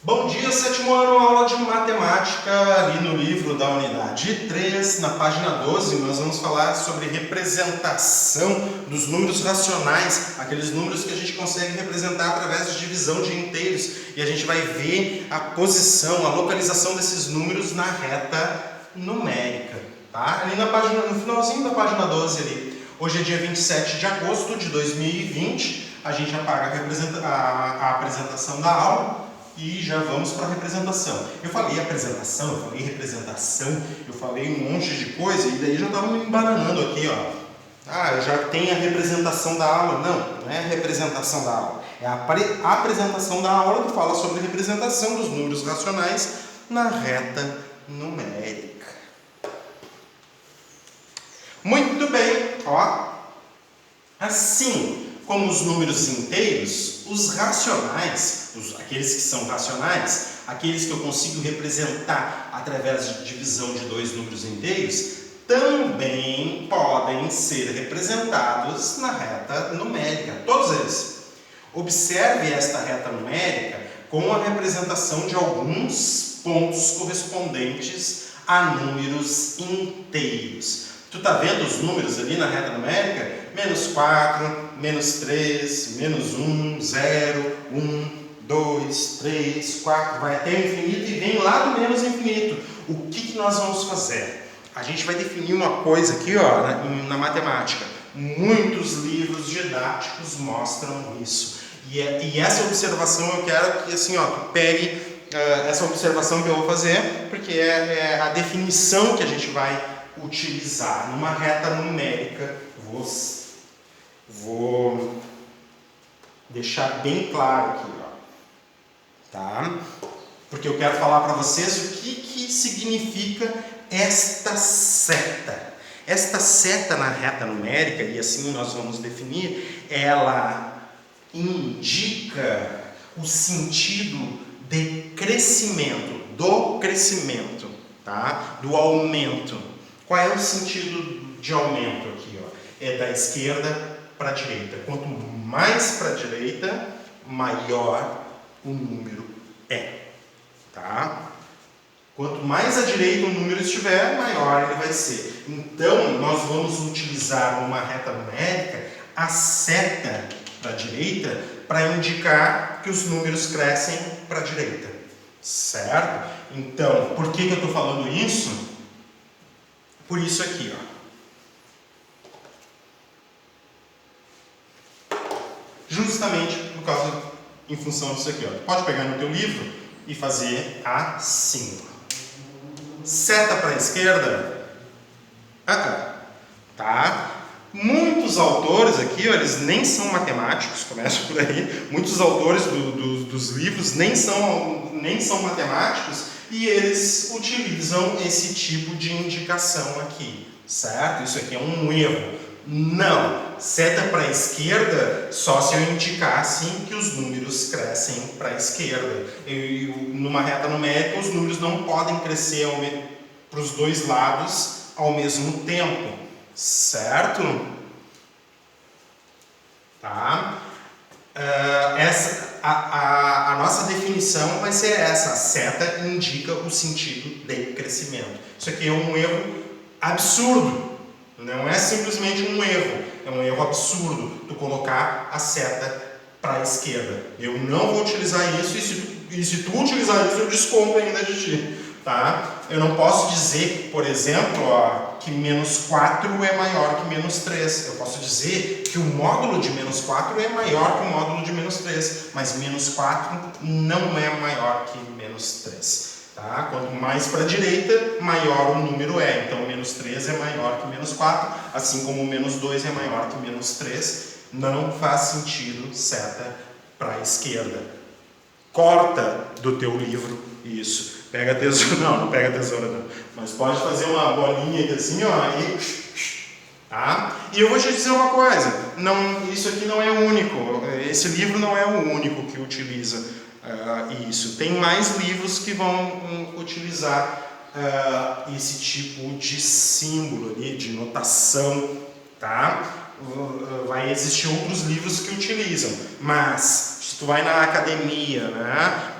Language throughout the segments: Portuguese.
Bom dia, sétimo ano, aula de matemática, ali no livro da unidade 3, na página 12, nós vamos falar sobre representação dos números racionais, aqueles números que a gente consegue representar através de divisão de inteiros, e a gente vai ver a posição, a localização desses números na reta numérica, tá? Ali na página, no finalzinho da página 12 ali. Hoje é dia 27 de agosto de 2020, a gente apaga a apresentação da aula. E já vamos para a representação. Eu falei apresentação, eu falei representação, eu falei um monte de coisa e daí já estava me embananando aqui, ó. Ah, já tem a representação da aula. Não, não é a representação da aula. É a apresentação da aula que fala sobre a representação dos números racionais na reta numérica. Muito bem, ó. Assim como os números inteiros, os racionais, aqueles que são racionais, aqueles que eu consigo representar através de divisão de dois números inteiros, também podem ser representados na reta numérica, todos eles. Observe esta reta numérica com a representação de alguns pontos correspondentes a números inteiros. Tu tá vendo os números ali na reta numérica? Menos 4, menos 3, menos 1, 0, 1, 2, 3, 4, vai até o infinito e vem lá do menos infinito. O que nós vamos fazer? A gente vai definir uma coisa aqui, ó, na matemática. Muitos livros didáticos mostram isso. E essa observação eu quero que assim, ó, tu pegue essa observação que eu vou fazer, porque é a definição que a gente vai utilizar numa reta numérica. Vou deixar bem claro aqui, ó, tá? Porque eu quero falar para vocês o que significa esta seta. Esta seta na reta numérica, e assim nós vamos definir, ela indica o sentido de crescimento, do crescimento, tá? Do aumento. Qual é o sentido de aumento aqui, ó? É da esquerda para a direita. Quanto mais para a direita, maior o número é, tá? Quanto mais à direita o número estiver, maior ele vai ser. Então, nós vamos utilizar numa reta numérica a seta para a direita para indicar que os números crescem para a direita, certo? Então, por que eu estou falando isso? Por isso aqui, ó. Justamente por causa, em função disso aqui, ó. Tu pode pegar no teu livro e fazer assim. Seta para a esquerda. Tá? Muitos autores aqui, ó, eles nem são matemáticos, começa por aí. Muitos autores dos livros nem são matemáticos. E eles utilizam esse tipo de indicação aqui, certo? Isso aqui é um erro. Não, seta para a esquerda só se eu indicar assim que os números crescem para a esquerda. Numa reta numérica, os números não podem crescer para os dois lados ao mesmo tempo, certo? Tá? A nossa definição vai ser essa. A seta indica o sentido de crescimento. Isso aqui é um erro absurdo. Não é simplesmente um erro. É um erro absurdo tu colocar a seta para a esquerda. Eu não vou utilizar isso e se tu utilizar isso eu desconto ainda de ti. Tá? Eu não posso dizer, por exemplo, ó, que menos 4 é maior que menos 3. Eu posso dizer que o módulo de menos 4 é maior que o módulo de menos 3, mas menos 4 não é maior que menos 3. Tá? Quanto mais para a direita, maior o número é. Então, menos 3 é maior que menos 4, assim como menos 2 é maior que menos 3. Não faz sentido seta para a esquerda. Corta do teu livro isso. Pega a tesoura, não pega a tesoura não, mas pode fazer uma bolinha aqui assim, ó, e... Tá? E eu vou te dizer uma coisa, isso aqui não é o único, esse livro não é o único que utiliza isso. Tem mais livros que vão utilizar esse tipo de símbolo ali, de notação, tá? Vai existir outros livros que utilizam, mas Se tu vai na academia, né,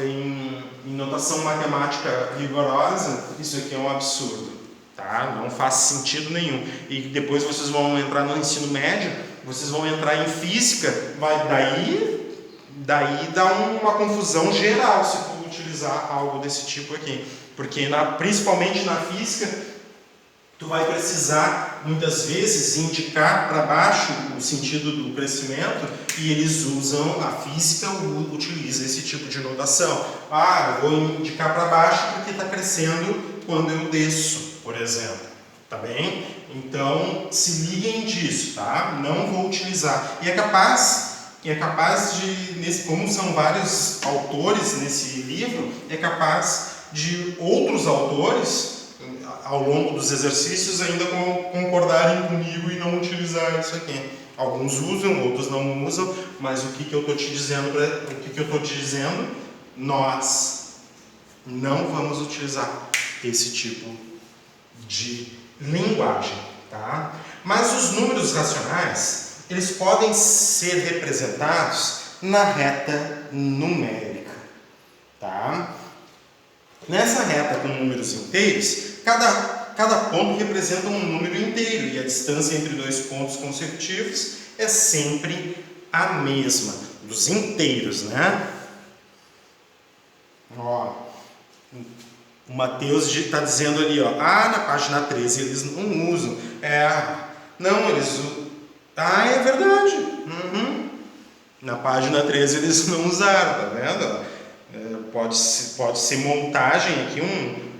em notação matemática rigorosa, isso aqui é um absurdo, tá? Não faz sentido nenhum. E depois vocês vão entrar no ensino médio, vocês vão entrar em física, daí dá uma confusão geral se tu utilizar algo desse tipo aqui. Porque principalmente na física, tu vai precisar muitas vezes indicar para baixo o sentido do crescimento, e eles usam, a física utiliza esse tipo de notação. Ah, eu vou indicar para baixo porque está crescendo quando eu desço, por exemplo. Tá bem? Então, se liguem disso, tá? Não vou utilizar. E é capaz de, como são vários autores nesse livro, é capaz de outros autores, ao longo dos exercícios, ainda concordarem comigo e não utilizar isso aqui. Alguns usam, outros não usam, mas o que eu estou te dizendo, nós não vamos utilizar esse tipo de linguagem, tá? Mas os números racionais, eles podem ser representados na reta numérica, tá? Nessa reta com números inteiros, cada ponto representa um número inteiro, e a distância entre dois pontos consecutivos é sempre a mesma, dos inteiros, né? Ó, o Mateus está dizendo ali, ó, na página 13 eles não usam. Não, eles usam. É verdade. Na página 13 eles não usaram, tá vendo? Pode ser montagem aqui,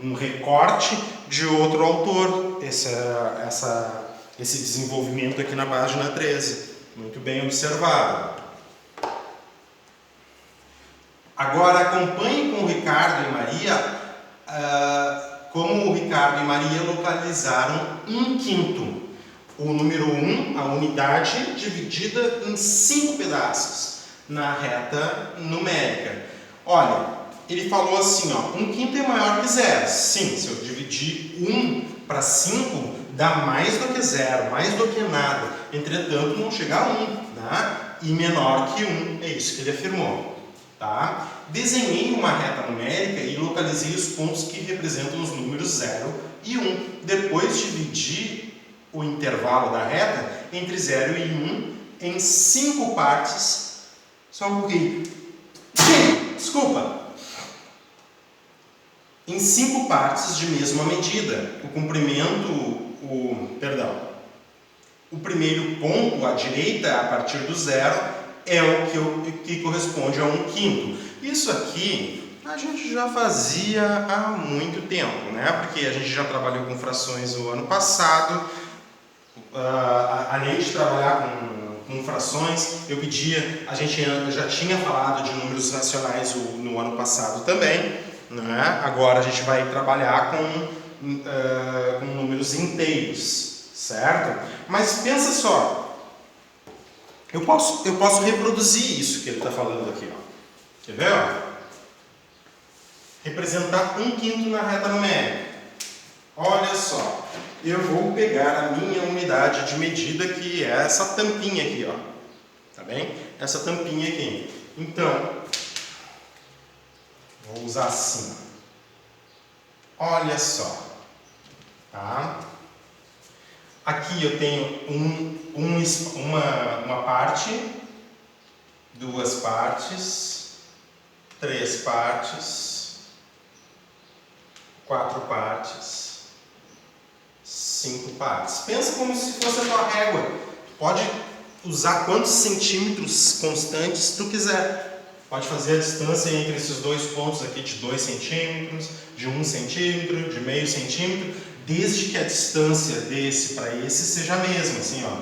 um recorte de outro autor, esse desenvolvimento aqui na página 13. Muito bem observado. Agora acompanhe com o Ricardo e Maria como o Ricardo e Maria localizaram 1/5. O número 1, a unidade, dividida em 5 pedaços na reta numérica. Olha, ele falou assim, ó, 1/5 é maior que 0. Sim, se eu dividir 1 para 5, dá mais do que 0, mais do que nada. Entretanto, não chega a 1, né? E menor que 1, é isso que ele afirmou. Tá? Desenhei uma reta numérica e localizei os pontos que representam os números 0 e 1. Depois dividi o intervalo da reta entre 0 e 1 em 5 partes. Só um pouquinho. Desculpa. Em 5 partes de mesma medida. O primeiro ponto à direita, a partir do 0, é o que corresponde a 1/5. Isso aqui a gente já fazia há muito tempo, né? Porque a gente já trabalhou com frações no ano passado. Além de trabalhar com frações, a gente já tinha falado de números racionais no ano passado também, né? Agora a gente vai trabalhar com números inteiros, certo? Mas pensa só, eu posso reproduzir isso que ele está falando aqui, ó. Quer ver? Ó? Representar 1/5 na reta numérica. Olha só, eu vou pegar a minha unidade de medida, que é essa tampinha aqui, ó. Tá bem? Essa tampinha aqui. Então, vou usar assim. Olha só. Tá? Aqui eu tenho uma parte, 2 partes, 3 partes, 4 partes, 5 partes. Pensa como se fosse a tua régua. Pode usar quantos centímetros constantes tu quiser. Pode fazer a distância entre esses dois pontos aqui de 2 centímetros, de 1 centímetro, de meio centímetro, desde que a distância desse para esse seja a mesma, assim, ó.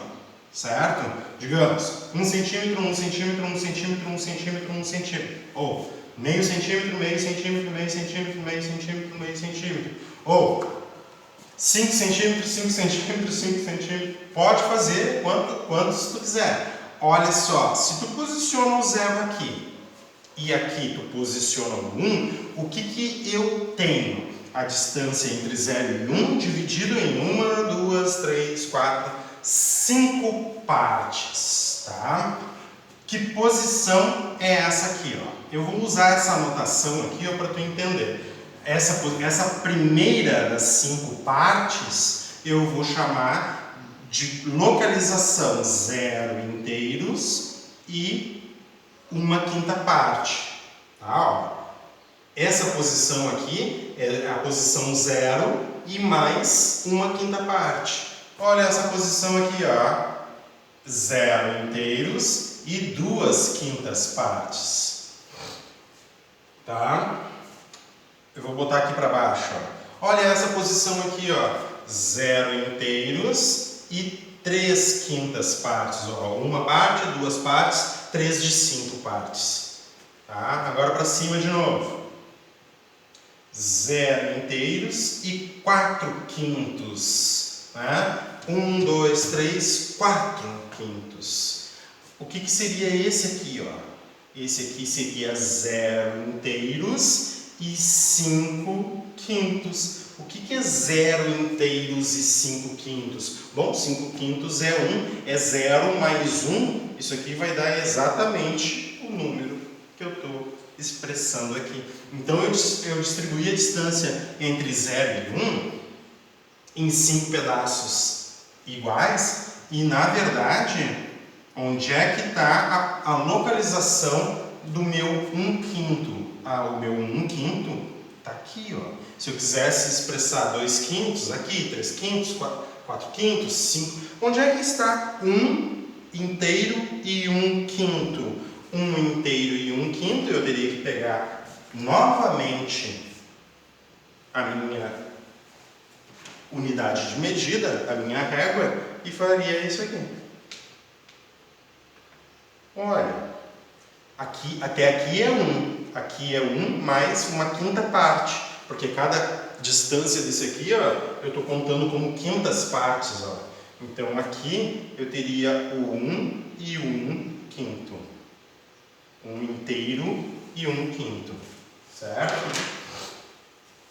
Certo? Digamos, 1 centímetro, 1 centímetro, 1 centímetro, 1 centímetro, 1 centímetro. Ou meio centímetro, meio centímetro, meio centímetro, meio centímetro, meio centímetro. Ou 5 centímetros, 5 centímetros, 5 centímetros. Pode fazer quantos tu quiser. Olha só, se tu posiciona o 0 aqui e aqui tu posiciona o 1, o que eu tenho? A distância entre 0 e 1 dividido em 1, 2, 3, 4, 5 partes, tá? Que posição é essa aqui, ó? Eu vou usar essa anotação aqui para tu entender. Essa primeira das 5 partes eu vou chamar de localização 0 inteiros e 1/5 parte. Tá? Ó. Essa posição aqui é a posição 0 e mais 1/5 parte. Olha essa posição aqui, ó. 0 inteiros e 2/5 partes. Tá? Eu vou botar aqui para baixo. Ó. Olha essa posição aqui, ó. 0 inteiros e 3/5 partes. Ó. 1 parte, 2 partes, 3 de 5 partes. Tá? Agora para cima de novo. 0 inteiros e 4/5. Né? 1, 2, 3, 4/5. O que seria esse aqui, ó? Esse aqui seria 0 inteiros e 5/5. O que é 0 inteiros e 5/5? Bom, 5/5 é 1, é 0 mais 1. Isso aqui vai dar exatamente o número que eu estou expressando aqui. Então eu distribuí a distância entre 0 e 1 em 5 pedaços iguais e, na verdade, onde é que está a localização do meu 1/5? O meu 1/5 está aqui, ó. Se eu quisesse expressar 2/5, aqui, 3/5, 4/5, 5. Onde é que está 1 inteiro e 1/5? 1 inteiro e 1/5, eu teria que pegar novamente a minha unidade de medida, a minha régua, e faria isso aqui. Olha, até aqui é 1. Aqui é 1 mais 1/5 parte, porque cada distância desse aqui, ó, eu estou contando como quintas partes. Ó. Então aqui eu teria o 1 e o 1/5. 1 inteiro e 1/5. Certo?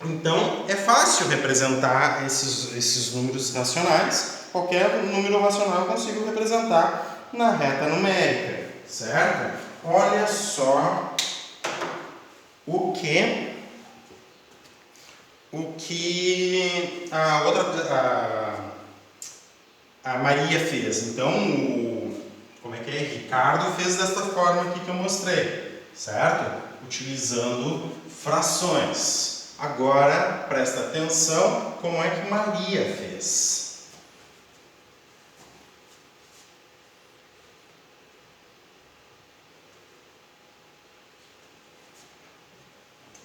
Então, é fácil representar esses números racionais. Qualquer número racional eu consigo representar na reta numérica, certo? Olha só o que a Maria fez. Então, Ricardo fez desta forma aqui que eu mostrei, certo? Utilizando frações. Agora, presta atenção como é que Maria fez.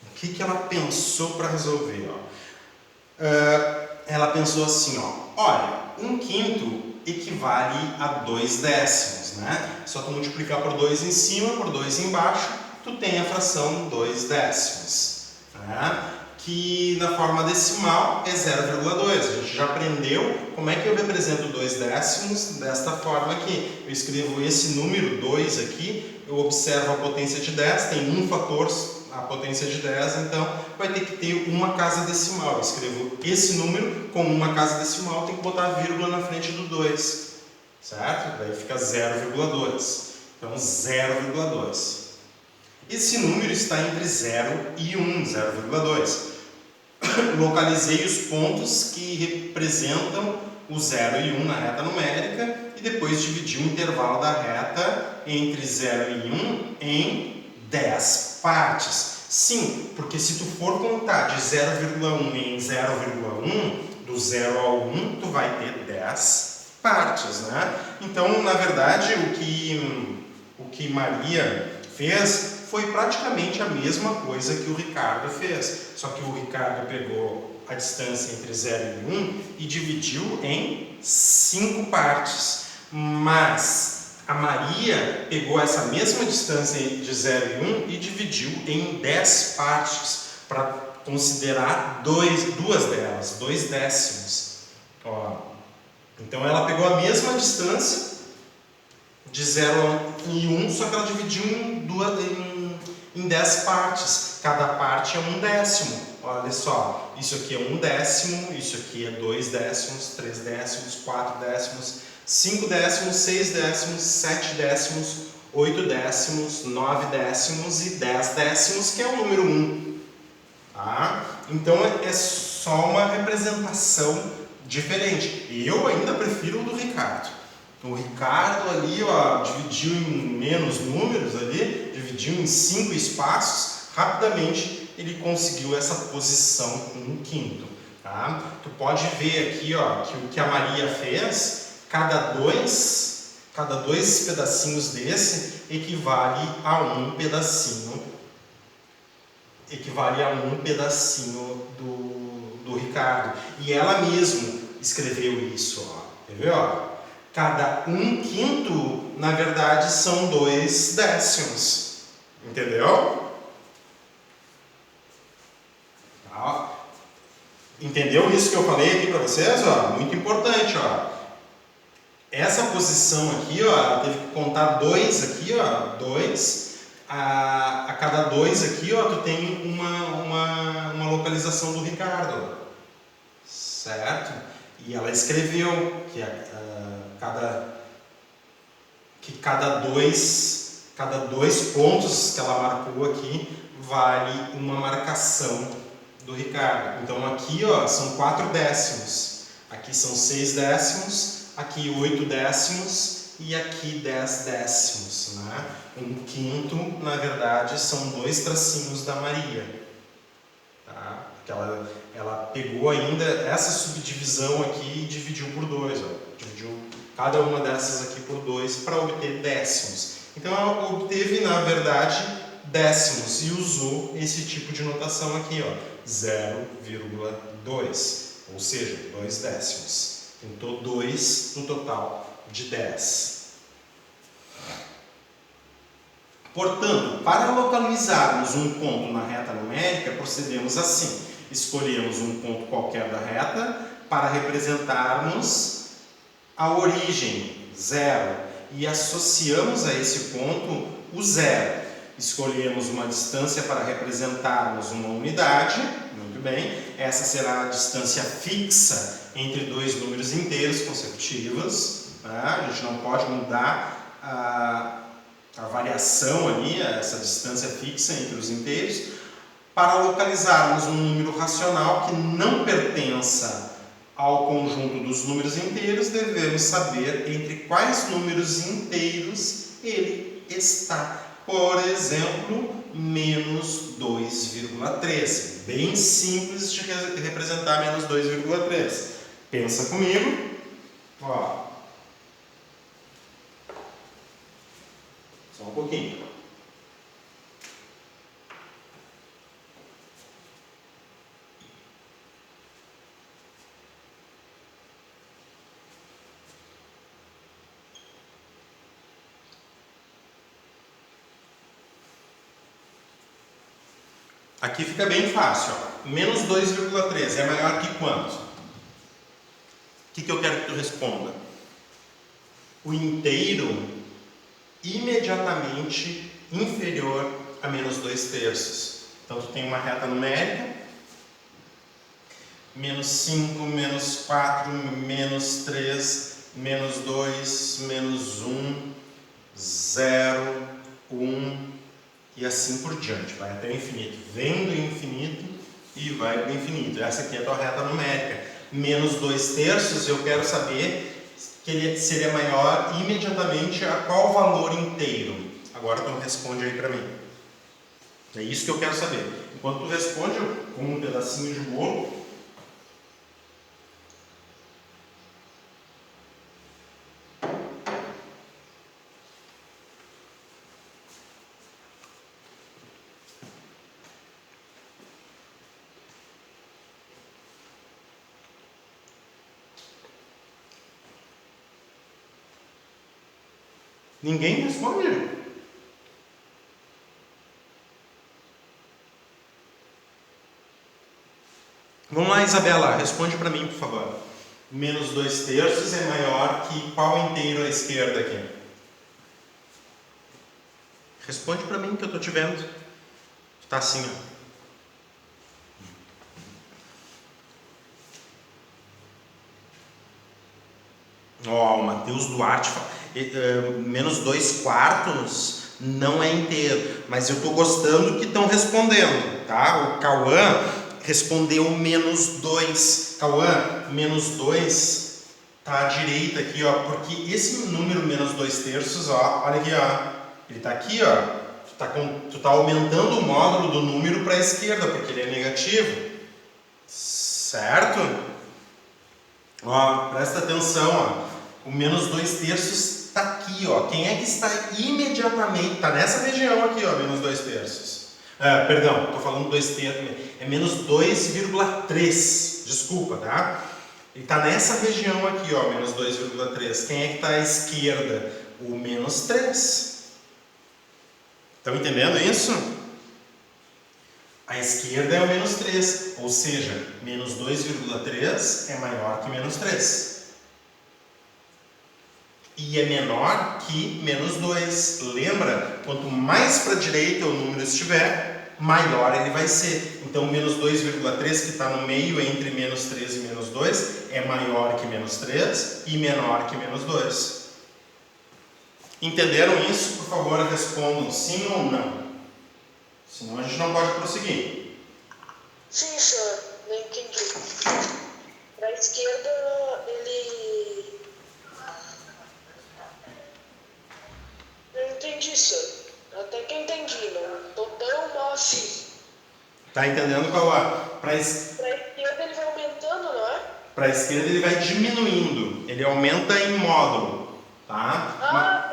O que ela pensou para resolver? Ó? Ela pensou assim, ó, olha, 1/5 equivale a 2/10, né? Só tu multiplicar por 2 em cima, por 2 embaixo, tu tem a fração 2/10, né? Que na forma decimal é 0,2. A gente já aprendeu como é que eu represento 2/10 desta forma aqui. Eu escrevo esse número 2 aqui, eu observo a potência de 10, tem um fator, a potência de 10, então vai ter que ter uma casa decimal. Eu escrevo esse número com uma casa decimal, tem que botar a vírgula na frente do 2, certo? Daí fica 0,2. Então 0,2. Esse número está entre 0 e 1, 0,2. Localizei os pontos que representam o 0 e 1 na reta numérica e depois dividi o intervalo da reta entre 0 e 1 em 10 partes. Sim, porque se tu for contar de 0,1 em 0,1, do 0 ao 1, tu vai ter 10 partes, né? Então, na verdade, o que Maria fez foi praticamente a mesma coisa que o Ricardo fez, só que o Ricardo pegou a distância entre 0 e 1 e dividiu em 5 partes, mas a Maria pegou essa mesma distância de 0 e 1 e dividiu em 10 partes, para considerar duas delas, 2/10. Ó. Então ela pegou a mesma distância de 0 e 1, só que ela dividiu em 10 partes. Cada parte é 1/10. Olha só, isso aqui é 1/10, isso aqui é 2/10, 3/10, 4/10, 5/10, 6/10, 7/10, 8 décimos, 9 décimos e 10 décimos, que é o número 1. Tá? Então é só uma representação diferente. Eu ainda prefiro o do Ricardo. O Ricardo ali, ó, dividiu em menos números ali, dividiu em 5 espaços, rapidamente ele conseguiu essa posição 1/5. Tá? Tu pode ver aqui, ó, que o que a Maria fez, cada dois pedacinhos desse equivale a um pedacinho do Ricardo. E ela mesma escreveu isso, ó. Quer ver, ó? Cada 1/5, na verdade, são 2 décimos. Entendeu? Tá. Entendeu isso que eu falei aqui para vocês? Ó? Muito importante, ó. Essa posição aqui, ó, teve que contar 2 aqui, ó, 2. A cada 2 aqui, ó, tu tem uma localização do Ricardo, certo? E ela escreveu que cada dois pontos que ela marcou aqui vale uma marcação do Ricardo. Então aqui, ó, são 4 décimos, aqui são 6 décimos, aqui 8 décimos e aqui 10 décimos, né? 1/5, na verdade, são 2 tracinhos da Maria. Tá? Porque ela pegou ainda essa subdivisão aqui e dividiu por 2, ó. Dividiu cada uma dessas aqui por 2 para obter décimos. Então ela obteve, na verdade, décimos e usou esse tipo de notação aqui, ó, 0,2, ou seja, 2 décimos. Tentou 2 no total de 10. Portanto, para localizarmos um ponto na reta numérica, procedemos assim. Escolhemos um ponto qualquer da reta para representarmos a origem, 0, e associamos a esse ponto o 0. Escolhemos uma distância para representarmos uma unidade, muito bem, essa será a distância fixa entre dois números inteiros consecutivos, tá? A gente não pode mudar a variação ali, essa distância fixa entre os inteiros. Para localizarmos um número racional que não pertença ao conjunto dos números inteiros, devemos saber entre quais números inteiros ele está. Por exemplo, menos 2,13. Bem simples de representar menos 2,13. Pensa comigo. Ó. Só um pouquinho. Aqui fica bem fácil, ó. Menos 2,13 é maior que quanto? O que eu quero que tu responda? O inteiro imediatamente inferior a menos 2/3. Então tu tem uma reta numérica, menos 5, menos 4, menos 3, menos 2, menos 1, 0, 1... e assim por diante, vai até o infinito. Vem do infinito e vai para o infinito. Essa aqui é a tua reta numérica. Menos 2/3, eu quero saber se ele é maior imediatamente a qual valor inteiro. Agora tu responde aí para mim. É isso que eu quero saber. Enquanto tu responde, eu como um pedacinho de bolo. Ninguém responde. Vamos lá, Isabela, responde para mim, por favor. Menos 2/3 é maior que qual inteiro à esquerda aqui? Responde para mim que eu estou te vendo. Está assim, ó. Ó, o Matheus Duarte. menos 2 quartos não é inteiro, mas eu estou gostando que estão respondendo, tá? O Cauã respondeu menos 2. Cauã, menos 2 tá à direita aqui, ó, porque esse número menos 2 terços, ó, olha aqui, ó, ele tá aqui, ó. Tu tá aumentando o módulo do número para a esquerda, porque ele é negativo. Certo? Ó, presta atenção, ó. O menos 2 terços está aqui, ó. Quem é que está imediatamente? Está nessa região aqui, ó, menos 2 terços. Perdão, estou falando 2 terços. É menos 2,3. Desculpa, tá? Ele está nessa região aqui, ó, menos 2,3. Quem é que está à esquerda? O menos 3. Estão entendendo isso? A esquerda é o menos 3, ou seja, menos 2,3 é maior que menos 3. E é menor que menos 2. Lembra? Quanto mais para a direita o número estiver, maior ele vai ser. Então, menos 2,3, que está no meio entre menos 3 e menos 2, é maior que menos 3 e menor que menos 2. Entenderam isso? Por favor, respondam sim ou não. Senão a gente não pode prosseguir. Sim, senhor. Não entendi. Para a esquerda, ele... Não entendi, senhor. Até que entendi, não tô tão mal assim. Tá entendendo qual é? Para a esquerda ele vai aumentando, não é? Para a esquerda ele vai diminuindo. Ele aumenta em módulo, tá? Tá.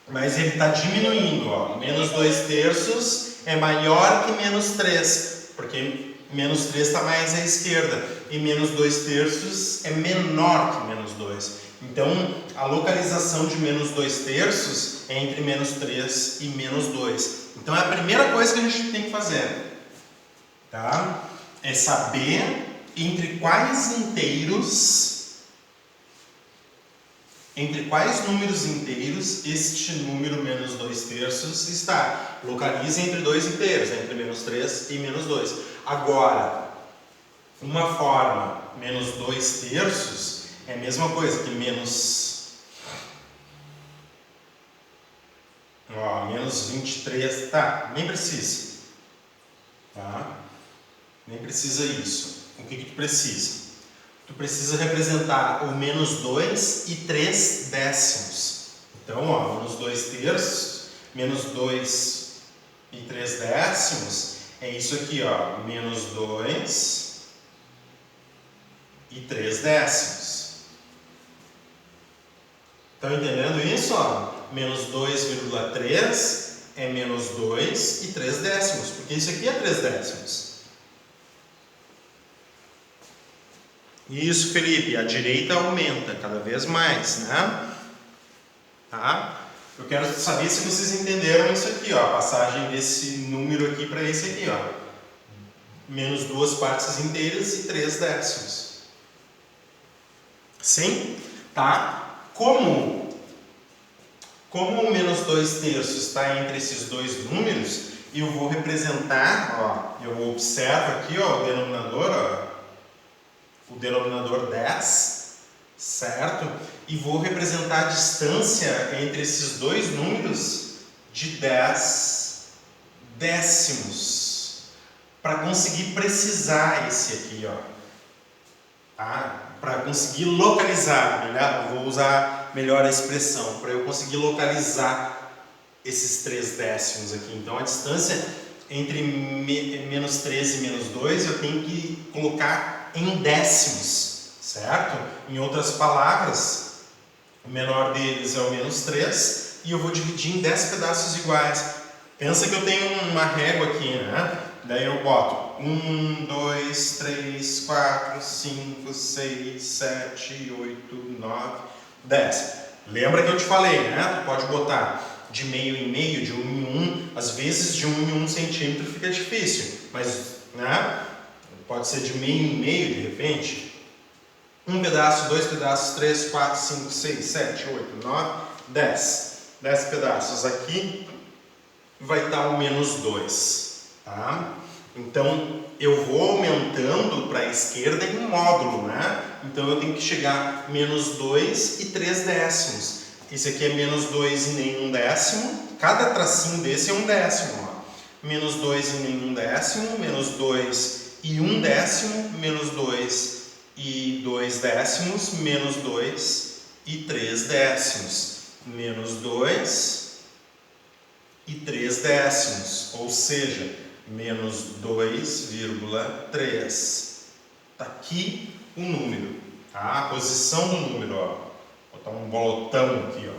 Mas ele está diminuindo, ó. Menos 2 terços é maior que menos 3, porque menos 3 está mais à esquerda. E menos 2 terços é menor que menos 2. Então, a localização de menos 2 terços é entre menos 3 e menos 2. Então, é a primeira coisa que a gente tem que fazer, tá? É saber entre quais números inteiros este número menos 2 terços está. Localize entre dois inteiros, entre menos 3 e menos 2. Agora, uma forma menos 2 terços é a mesma coisa que menos 23. Tá, nem precisa. Tá? Nem precisa isso. O que tu precisa? Tu precisa representar o menos 2 e 3 décimos. Então, ó, menos 2 terços, menos 2 e 3 décimos, é isso aqui, ó, menos 2 e 3 décimos. Estão entendendo isso, ó? Menos 2,3 é menos 2 e 3 décimos, porque isso aqui é 3 décimos. Isso, Felipe, a direita aumenta cada vez mais, né? Tá? Eu quero saber se vocês entenderam isso aqui, ó, a passagem desse número aqui para esse aqui, ó. Menos 2 partes inteiras e 3 décimos. Sim? Tá? Como o menos 2 terços está entre esses dois números, eu vou representar, ó, eu observo aqui, ó, o denominador, ó, o denominador 10, certo? E vou representar a distância entre esses dois números de 10 décimos, para conseguir precisar esse aqui, ó, tá? Para conseguir localizar, melhor, vou usar melhor a expressão, para eu conseguir localizar esses 3 décimos aqui. Então, a distância entre menos 3 e menos 2 eu tenho que colocar em décimos, certo? Em outras palavras, o menor deles é o menos 3 e eu vou dividir em 10 pedaços iguais. Pensa que eu tenho uma régua aqui, né? Daí eu boto 1, 2, 3, 4, 5, 6, 7, 8, 9, 10. Lembra que eu te falei, né? Tu pode botar de meio em meio, de 1 em 1. Às vezes de 1 em 1 centímetro fica difícil, mas, né? Pode ser de meio em meio, de repente. 1 pedaço, 2 pedaços, 3, 4, 5, 6, 7, 8, 9, 10. 10 pedaços aqui vai dar o menos 2, tá? Então, eu vou aumentando para a esquerda em módulo, né? Então, eu tenho que chegar menos 2 e 3 décimos. Esse aqui é menos 2 e nenhum décimo. Cada tracinho desse é um décimo. Ó. Menos 2 e nenhum décimo, menos 2 e 1 décimo, menos 2 e 2 décimos, menos 2 e 3 décimos, menos 2 e 3 décimos, ou seja, menos 2,3. Está aqui o número, tá? A posição do número, ó. Vou botar um bolotão aqui, ó.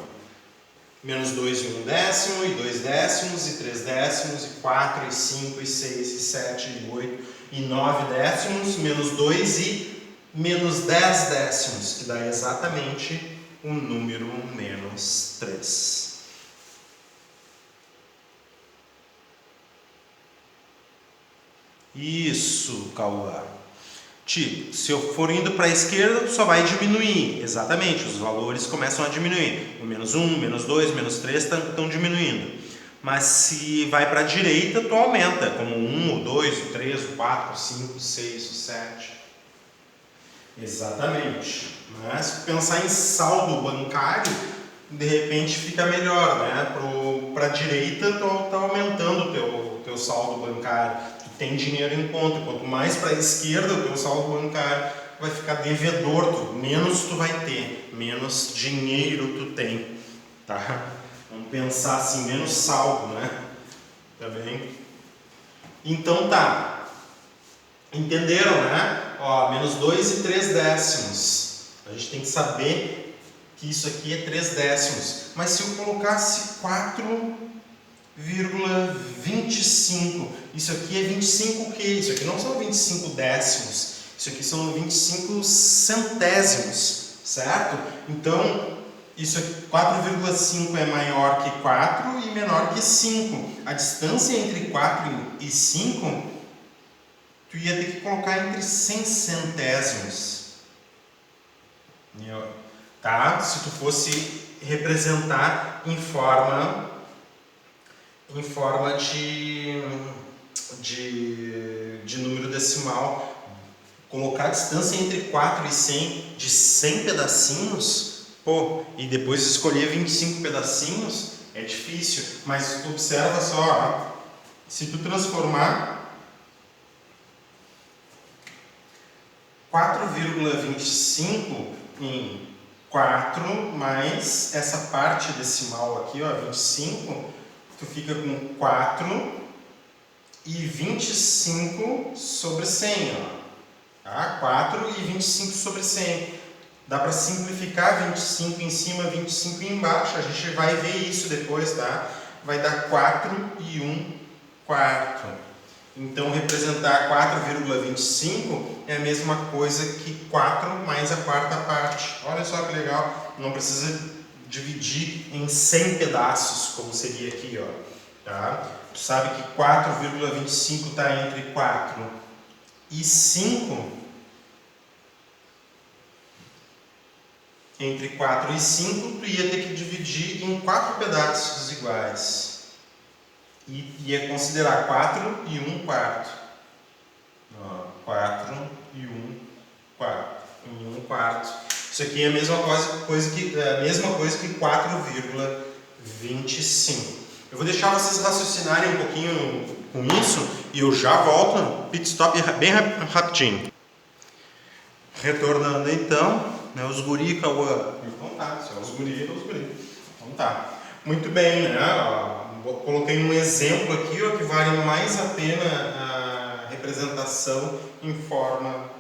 Menos 2 e 1 décimo, e 2 décimos, e 3 décimos, e 4, e 5, e 6, e 7, e 8, e 9 décimos, menos 2 e menos 10 décimos, que dá exatamente o número menos 3. Isso, Cauã. Tipo, se eu for indo para a esquerda, tu só vai diminuir. Exatamente, os valores começam a diminuir. O menos 1, menos 2, menos 3 estão diminuindo. Mas se vai para a direita, tu aumenta, como o 1, o 2, o 3, o 4, o 5, o 6, o 7. Exatamente. Mas se pensar em saldo bancário, de repente fica melhor, né? Para a direita, tu está aumentando o teu saldo bancário. Tem dinheiro em conta. Quanto mais para a esquerda o teu saldo bancário vai ficar devedor, menos tu vai ter, menos dinheiro tu tem, tá? Vamos pensar assim, menos saldo, né? Tá bem? Então tá. Entenderam, né? Ó, menos 2 e 3 décimos. A gente tem que saber que isso aqui é 3 décimos. Mas se eu colocasse 4,25. Isso aqui é 25 o quê? Isso aqui não são 25 décimos. Isso aqui são 25 centésimos, certo? Então, isso aqui, 4,5 é maior que 4 e menor que 5. A distância entre 4 e 5, tu ia ter que colocar entre 100 centésimos. Tá? Se tu fosse representar em forma de número decimal, colocar a distância entre 4 e 100 de 100 pedacinhos, pô, e depois escolher 25 pedacinhos, é difícil, mas observa só, ó, se tu transformar 4,25 em 4 mais essa parte decimal aqui, ó, 25, tu fica com 4 e 25 sobre 100, ó. Tá? 4 e 25 sobre 100. Dá para simplificar 25 em cima, 25 embaixo. A gente vai ver isso depois, tá? Vai dar 4 e 1 quarto. Então, representar 4,25 é a mesma coisa que 4 mais a quarta parte. Olha só que legal. Não precisa dividir em 100 pedaços, como seria aqui, ó. Tá? Tu sabe que 4,25 está entre 4 e 5. Entre 4 e 5, tu ia ter que dividir em 4 pedaços iguais. E ia considerar 4 e 1 quarto. Ó, 4 e 1 quarto. E 1 quarto. Isso aqui é a mesma coisa que 4,25. Eu vou deixar vocês raciocinarem um pouquinho com isso e eu já volto. Pit stop bem rapidinho. Retornando então, né, os guri, Cauã. Então tá, se é os guri, é os guri. Então tá. Muito bem, né? Ó, coloquei um exemplo aqui, ó, que vale mais a pena a representação em forma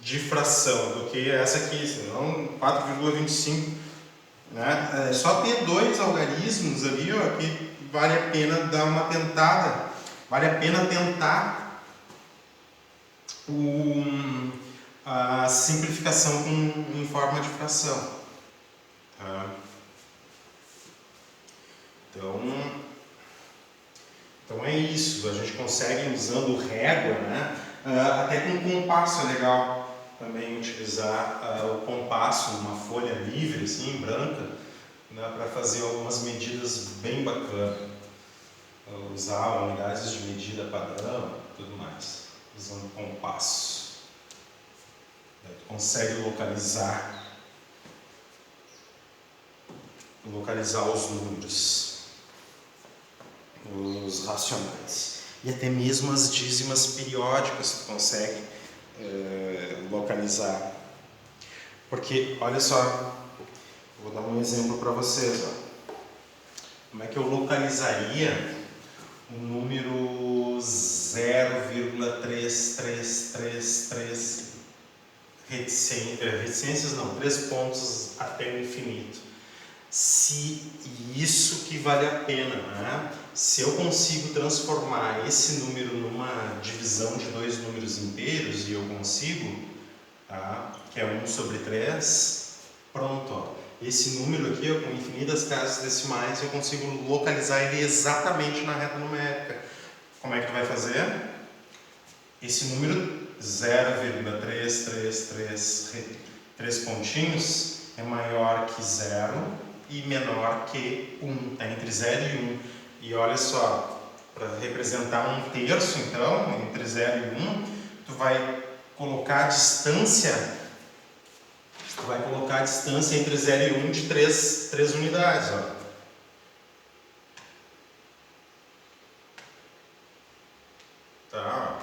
de fração do que essa aqui, senão 4,25, né? É só ter dois algarismos ali, ó, que vale a pena dar uma tentada, vale a pena tentar a simplificação em forma de fração. Tá? Então é isso, a gente consegue usando régua, né? Até com compasso é legal também utilizar o compasso, uma folha livre, assim, branca, né, para fazer algumas medidas bem bacanas. Usar unidades de medida padrão e tudo mais, usando compasso. Tu consegue localizar localizar os números, os racionais. E até mesmo as dízimas periódicas tu consegue localizar. Porque, olha só, vou dar um exemplo para vocês. Ó. Como é que eu localizaria o número 0,3333 reticências não, 3 pontos até o infinito? Se isso que vale a pena, né? Se eu consigo transformar esse número numa divisão de 2 números inteiros, e eu consigo, tá? Que é 1/3, pronto, ó. Esse número aqui, ó, com infinitas casas decimais, eu consigo localizar ele exatamente na reta numérica. Como é que tu vai fazer? Esse número 0,333 3 pontinhos é maior que 0 e menor que 1, está entre 0 e 1. E olha só, para representar 1/3, então, entre 0 e 1, tu vai colocar a distância entre 0 e 1 de 3 unidades. Ó. Tá.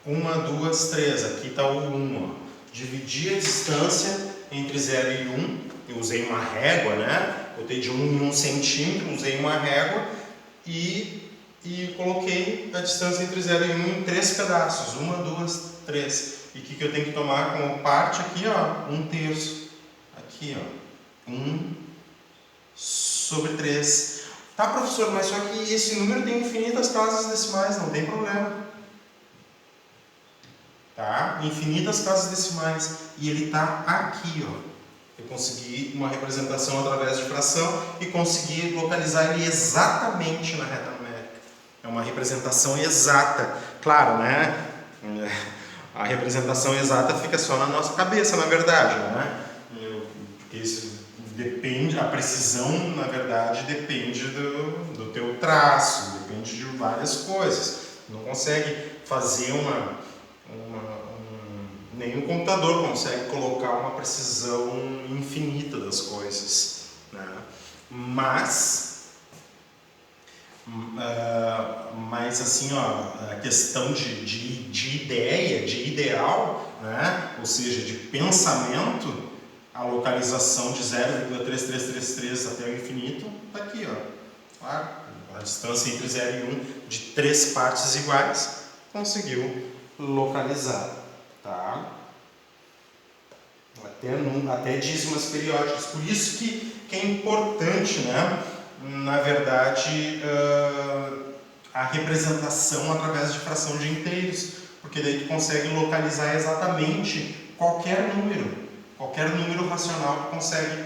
1, 2, 3. Aqui está o 1. Ó. Dividi a distância entre 0 e 1. Eu usei uma régua, né? Botei de 1 em 1 centímetro, usei uma régua e coloquei a distância entre 0 e 1 em 3 pedaços. 1, 2, 3. E o que eu tenho que tomar como parte aqui, ó? 1/3. Aqui, ó. 1/3. Tá, professor, mas só que esse número tem infinitas casas decimais, não tem problema. Tá? Infinitas casas decimais. E ele tá aqui, ó. Eu consegui uma representação através de fração e consegui localizar ele exatamente na reta numérica. É uma representação exata. Claro, né? A representação exata fica só na nossa cabeça, na verdade, né? Isso depende, a precisão, na verdade, depende do teu traço, depende de várias coisas. Não consegue fazer nem o computador consegue colocar uma precisão infinita das coisas, né? Mas assim, ó, a questão de ideia, de ideal, né? Ou seja, de pensamento, a localização de 0,3333 até o infinito está aqui, ó. Claro, a distância entre 0 e 1 de 3 partes iguais conseguiu localizar. Tá? Até dízimas periódicas. Por isso que é importante, né? Na verdade, a representação através de fração de inteiros, porque daí tu consegue localizar exatamente qualquer número racional, tu consegue